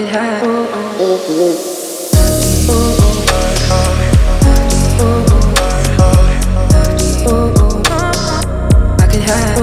could have. I could have.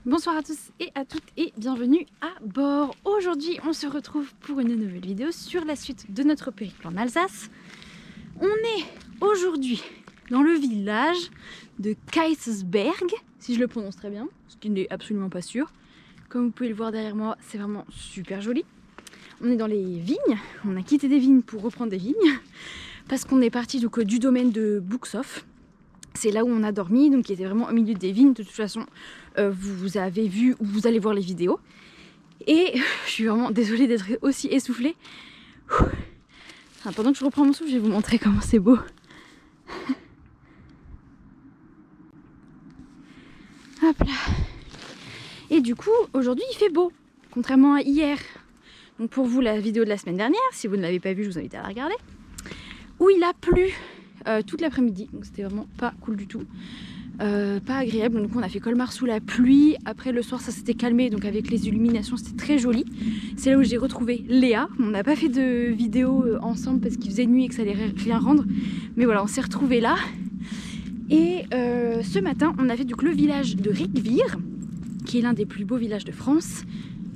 Bonsoir à tous et à toutes et bienvenue à bord. Aujourd'hui on se retrouve pour une nouvelle vidéo sur la suite de notre périple en Alsace. On est aujourd'hui dans le village de Kaysersberg, si je le prononce très bien, ce qui n'est absolument pas sûr. Comme vous pouvez le voir derrière moi, c'est vraiment super joli. On est dans les vignes, on a quitté des vignes pour reprendre des vignes, parce qu'on est parti donc, du domaine de Buxhof. C'est là où on a dormi, donc qui était vraiment au milieu des vignes. De toute façon, vous avez vu ou vous allez voir les vidéos. Et je suis vraiment désolée d'être aussi essoufflée. Pendant que je reprends mon souffle, je vais vous montrer comment c'est beau. Hop là. Et du coup, aujourd'hui, il fait beau, contrairement à hier. Donc pour vous, la vidéo de la semaine dernière, si vous ne l'avez pas vue, je vous invite à la regarder. Où il a plu toute l'après-midi, donc c'était vraiment pas cool du tout, pas agréable. Donc on a fait Colmar sous la pluie. Après le soir ça s'était calmé, donc avec les illuminations c'était très joli. C'est là où j'ai retrouvé Léa. On n'a pas fait de vidéo ensemble parce qu'il faisait nuit et que ça allait rien rendre, mais voilà, on s'est retrouvés là. Et ce matin on a fait donc le village de Riquewihr, qui est l'un des plus beaux villages de France.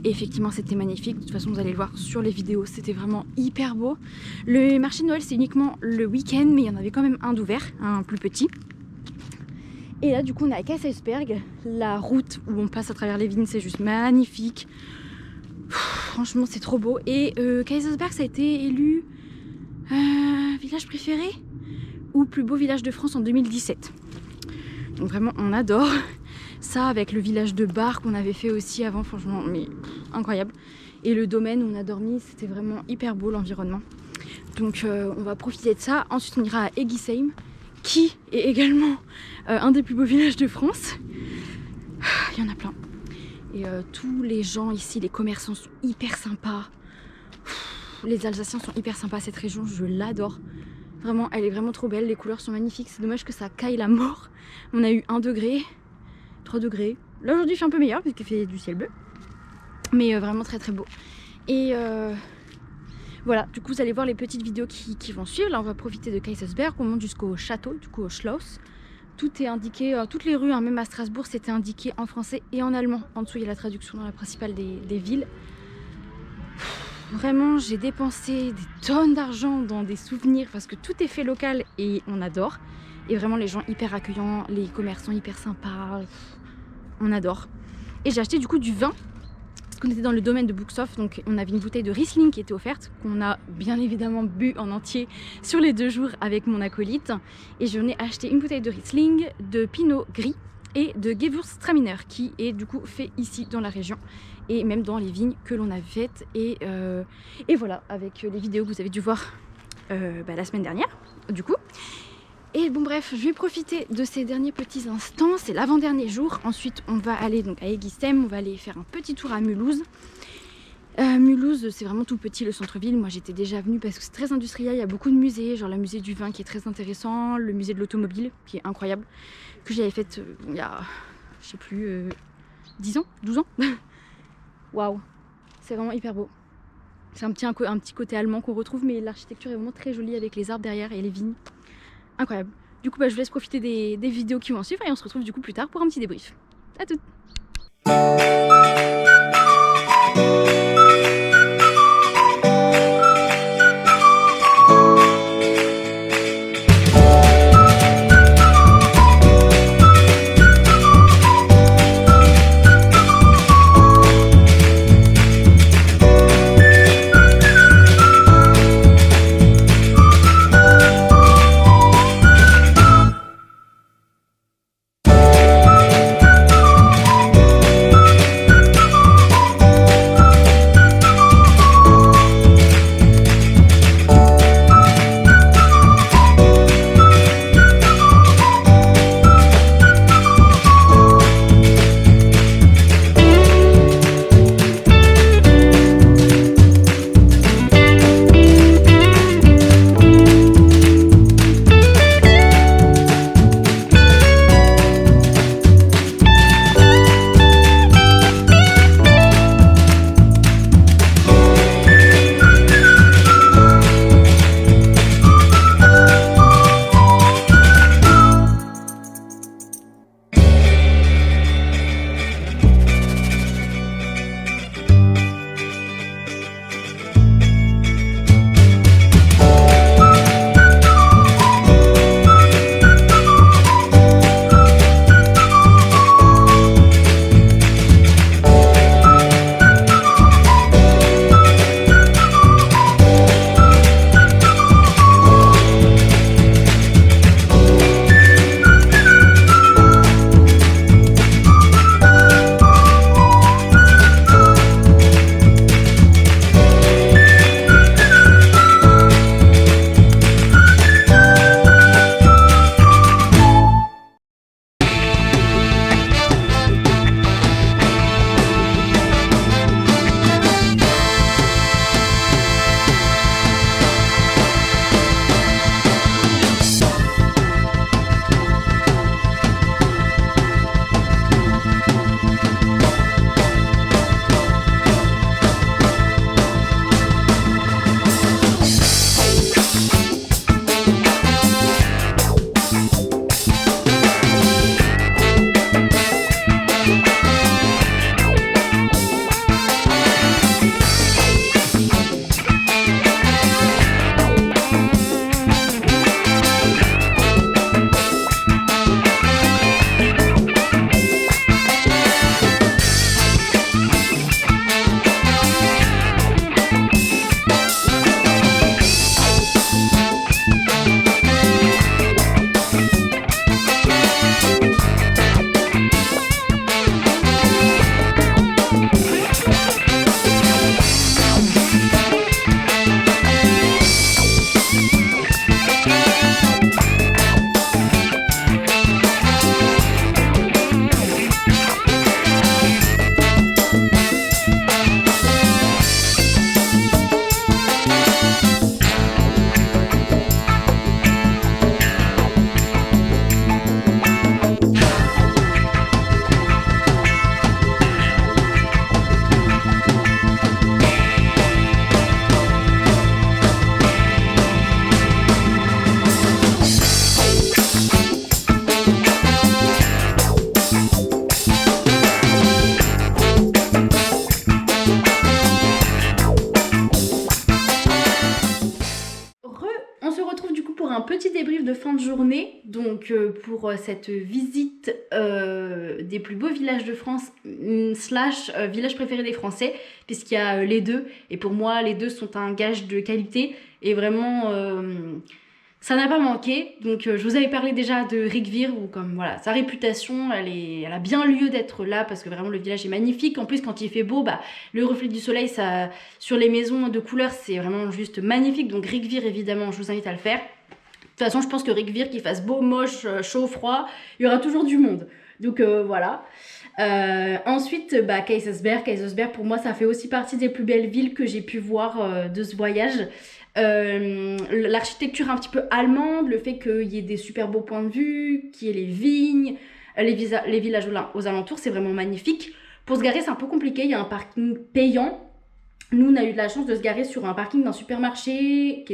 Et effectivement c'était magnifique, de toute façon vous allez le voir sur les vidéos, c'était vraiment hyper beau. Le marché de Noël c'est uniquement le week-end, mais il y en avait quand même un d'ouvert, un plus petit. Et là du coup on est à Kaysersberg, la route où on passe à travers les vignes c'est juste magnifique. Franchement c'est trop beau. Et Kaysersberg ça a été élu village préféré ou plus beau village de France en 2017. Donc vraiment on adore. Ça avec le village de Bar qu'on avait fait aussi avant, franchement mais incroyable. Et le domaine où on a dormi, c'était vraiment hyper beau l'environnement. Donc on va profiter de ça. Ensuite on ira à Egisheim, qui est également un des plus beaux villages de France. Il y en a plein. Et tous les gens ici, les commerçants sont hyper sympas. Les Alsaciens sont hyper sympas, cette région, je l'adore. Vraiment, elle est vraiment trop belle, les couleurs sont magnifiques. C'est dommage que ça caille la mort. On a eu 1 degré. 3 degrés. Là aujourd'hui il fait un peu meilleur puisqu'il fait du ciel bleu. Mais vraiment très très beau. Et voilà, du coup vous allez voir les petites vidéos qui vont suivre. Là on va profiter de Kaysersberg, on monte jusqu'au château, du coup au Schloss. Tout est indiqué, toutes les rues, hein, même à Strasbourg c'était indiqué en français et en allemand. En dessous il y a la traduction dans la principale des villes. Vraiment j'ai dépensé des tonnes d'argent dans des souvenirs parce que tout est fait local et on adore. Et vraiment les gens hyper accueillants, les commerçants hyper sympas, on adore. Et j'ai acheté du coup du vin, parce qu'on était dans le domaine de Buxhof, donc on avait une bouteille de Riesling qui était offerte, qu'on a bien évidemment bu en entier sur les 2 jours avec mon acolyte. Et j'en ai acheté une bouteille de Riesling, de Pinot Gris et de Gewürztraminer, qui est du coup fait ici dans la région, et même dans les vignes que l'on a faites. Et voilà, avec les vidéos que vous avez dû voir la semaine dernière, du coup. Et bon bref, je vais profiter de ces derniers petits instants, c'est l'avant-dernier jour. Ensuite on va aller donc à Egisheim, on va aller faire un petit tour à Mulhouse. Mulhouse, c'est vraiment tout petit le centre-ville. Moi j'étais déjà venue parce que c'est très industriel, il y a beaucoup de musées, genre le musée du vin qui est très intéressant, le musée de l'automobile qui est incroyable, que j'avais fait il y a, je sais plus, 10 ans, 12 ans. Waouh, c'est vraiment hyper beau. C'est un petit côté allemand qu'on retrouve, mais l'architecture est vraiment très jolie avec les arbres derrière et les vignes. Incroyable. Du coup, je vous laisse profiter des vidéos qui vont en suivre et on se retrouve du coup plus tard pour un petit débrief. À toutes. De fin de journée, donc pour cette visite des plus beaux villages de France slash village préféré des Français, puisqu'il y a les deux, et pour moi les deux sont un gage de qualité, et vraiment ça n'a pas manqué. Donc je vous avais parlé déjà de Rijkwier, où comme voilà, sa réputation elle a bien lieu d'être là, parce que vraiment le village est magnifique. En plus quand il fait beau, le reflet du soleil ça, sur les maisons de couleur, c'est vraiment juste magnifique. Donc Rijkwier évidemment je vous invite à le faire. De toute façon, je pense que Rijkwier, qu'il fasse beau, moche, chaud, froid, il y aura toujours du monde. Donc voilà. Ensuite, Kaysersberg. Kaysersberg, pour moi, ça fait aussi partie des plus belles villes que j'ai pu voir de ce voyage. L'architecture un petit peu allemande, le fait qu'il y ait des super beaux points de vue, qu'il y ait les vignes, les villages aux alentours, c'est vraiment magnifique. Pour se garer, c'est un peu compliqué, il y a un parking payant. Nous, on a eu de la chance de se garer sur un parking d'un supermarché,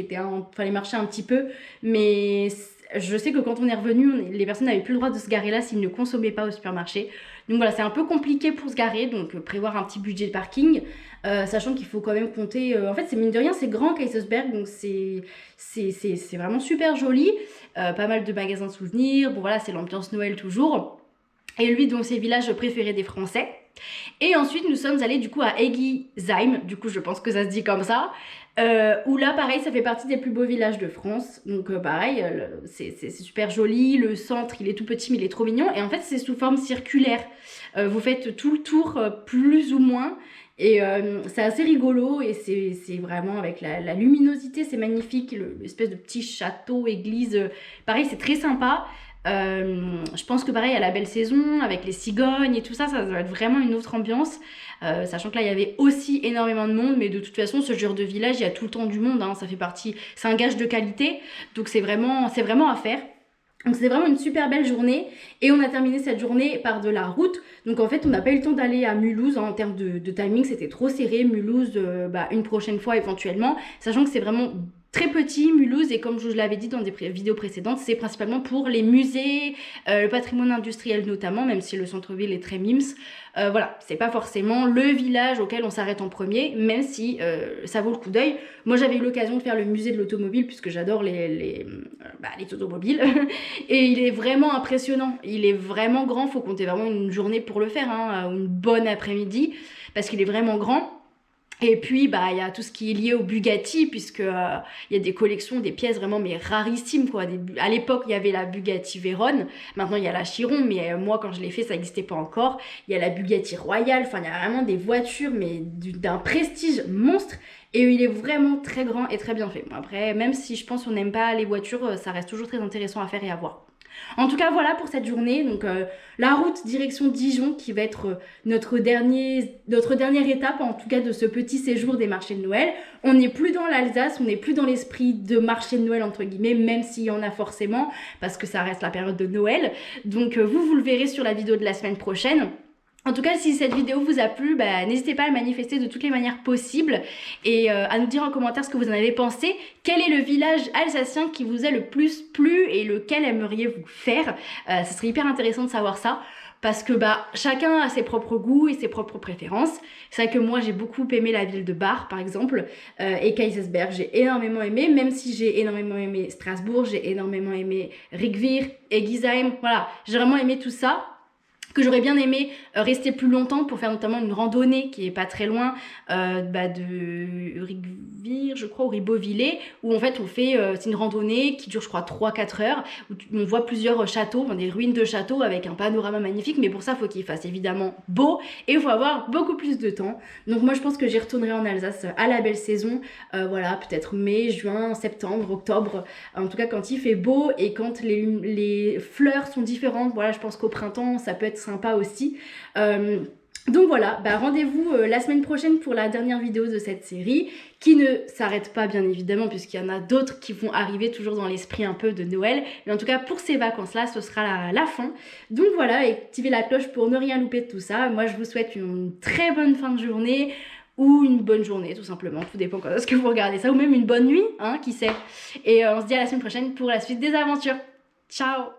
fallait marcher un petit peu, mais je sais que quand on est revenu, les personnes n'avaient plus le droit de se garer là s'ils ne consommaient pas au supermarché. Donc voilà, c'est un peu compliqué pour se garer, donc prévoir un petit budget de parking, sachant qu'il faut quand même compter... en fait, c'est mine de rien, c'est grand Kaysersberg, donc c'est vraiment super joli. Pas mal de magasins de souvenirs, bon voilà, c'est l'ambiance Noël toujours. Et lui, donc, c'est le village préféré des Français. Et ensuite, nous sommes allés du coup à Egisheim, du coup je pense que ça se dit comme ça, où là pareil ça fait partie des plus beaux villages de France, donc pareil c'est super joli, le centre il est tout petit mais il est trop mignon, et en fait c'est sous forme circulaire, vous faites tout le tour plus ou moins, et c'est assez rigolo, et c'est vraiment avec la luminosité, c'est magnifique, l'espèce de petit château, église, pareil c'est très sympa. Je pense que pareil à la belle saison avec les cigognes et tout ça, ça va être vraiment une autre ambiance, sachant que là il y avait aussi énormément de monde, mais de toute façon ce genre de village il y a tout le temps du monde, hein, ça fait partie, c'est un gage de qualité, donc c'est vraiment à faire. Donc c'était vraiment une super belle journée, et on a terminé cette journée par de la route. Donc en fait on n'a pas eu le temps d'aller à Mulhouse, hein, en termes de timing c'était trop serré. Mulhouse une prochaine fois éventuellement, sachant que c'est vraiment très petit Mulhouse, et comme je vous l'avais dit dans des vidéos précédentes, c'est principalement pour les musées, le patrimoine industriel notamment, même si le centre-ville est très mims. Voilà, c'est pas forcément le village auquel on s'arrête en premier, même si ça vaut le coup d'œil. Moi j'avais eu l'occasion de faire le musée de l'automobile puisque j'adore les automobiles et il est vraiment impressionnant, il est vraiment grand, faut compter vraiment une journée pour le faire, hein, une bonne après-midi, parce qu'il est vraiment grand. Et puis il y a tout ce qui est lié au Bugatti, puisque il y a des collections, des pièces vraiment mais rarissimes quoi. À l'époque il y avait la Bugatti Veyron, maintenant il y a la Chiron, mais moi quand je l'ai fait ça n'existait pas encore. Il y a la Bugatti Royale, enfin il y a vraiment des voitures mais d'un prestige monstre, et il est vraiment très grand et très bien fait. Après, même si je pense qu'on n'aime pas les voitures, ça reste toujours très intéressant à faire et à voir. En tout cas voilà pour cette journée, donc la route direction Dijon qui va être notre dernière étape en tout cas de ce petit séjour des marchés de Noël. On n'est plus dans l'Alsace, on n'est plus dans l'esprit de marché de Noël entre guillemets, même s'il y en a forcément parce que ça reste la période de Noël. Donc vous le verrez sur la vidéo de la semaine prochaine. En tout cas, si cette vidéo vous a plu, n'hésitez pas à le manifester de toutes les manières possibles et à nous dire en commentaire ce que vous en avez pensé. Quel est le village alsacien qui vous a le plus plu et lequel aimeriez-vous faire? Ça serait hyper intéressant de savoir ça, parce que chacun a ses propres goûts et ses propres préférences. C'est vrai que moi j'ai beaucoup aimé la ville de Bar par exemple, et Kaysersberg j'ai énormément aimé, même si j'ai énormément aimé Strasbourg, j'ai énormément aimé Rijswijk, Egisheim, voilà, j'ai vraiment aimé tout ça. Que j'aurais bien aimé rester plus longtemps pour faire notamment une randonnée qui est pas très loin de Rijswijk, je crois, ou Ribeauvillé, où en fait on fait, c'est une randonnée qui dure je crois 3-4 heures, où on voit plusieurs châteaux, des ruines de châteaux avec un panorama magnifique, mais pour ça il faut qu'il fasse évidemment beau et il faut avoir beaucoup plus de temps. Donc moi je pense que j'y retournerai en Alsace à la belle saison, voilà, peut-être mai, juin, septembre, octobre, en tout cas quand il fait beau et quand les fleurs sont différentes. Voilà, je pense qu'au printemps ça peut être sympa aussi. Donc voilà, rendez-vous la semaine prochaine pour la dernière vidéo de cette série, qui ne s'arrête pas bien évidemment, puisqu'il y en a d'autres qui vont arriver toujours dans l'esprit un peu de Noël. Mais en tout cas pour ces vacances-là, ce sera la fin. Donc voilà, activez la cloche pour ne rien louper de tout ça. Moi je vous souhaite une très bonne fin de journée, ou une bonne journée tout simplement, tout dépend de ce que vous regardez ça, ou même une bonne nuit, hein, qui sait. Et on se dit à la semaine prochaine pour la suite des aventures. Ciao!